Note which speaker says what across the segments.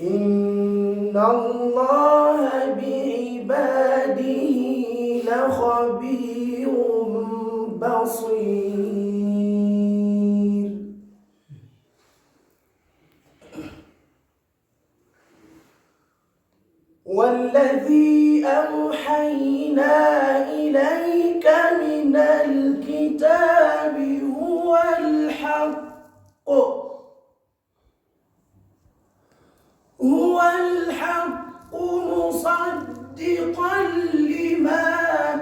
Speaker 1: إن الله بعباده لخبير بصير. والذي أوحينا إليك من الكتاب هو الحق مصدقا لما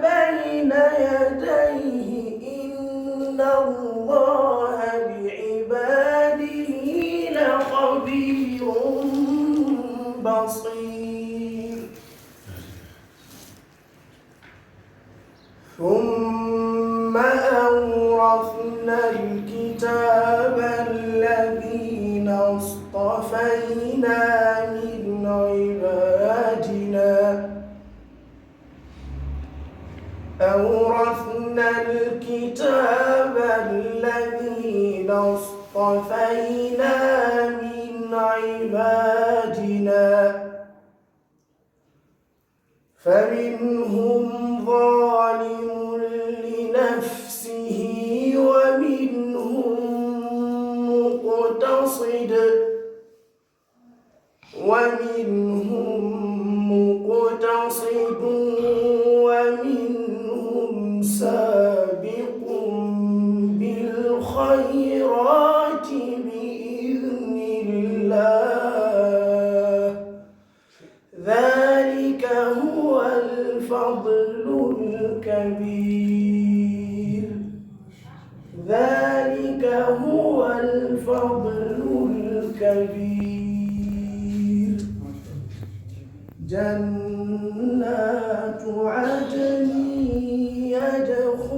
Speaker 1: بين يديه. إن الله بعباده لخبير بصير. ثم أورثنا الكتاب الذين اصطفينا من عبادنا فمنهم ظالم لنفسه ومنهم مقتصد ومنهم سابق بالخيرات بإذن الله. ذلك هو الفضل الكبير. ذلك هو الفضل الكبير. جنات عدن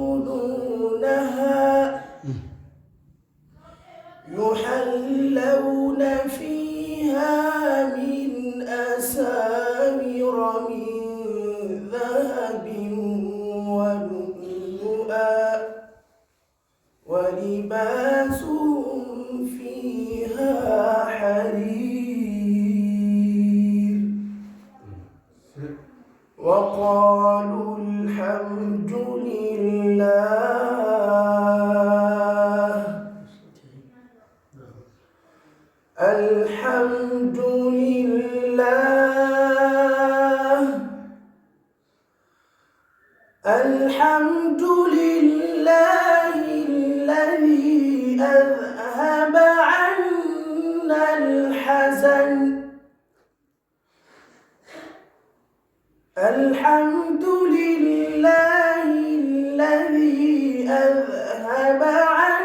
Speaker 1: يدخلونها يحلون فيها من أساور من ذهب ولؤلؤا ولباسهم فيها حرير. وقالوا الحمد لله الذي أذهب عنا الحزن. الحمد لله الذي أذهب عنا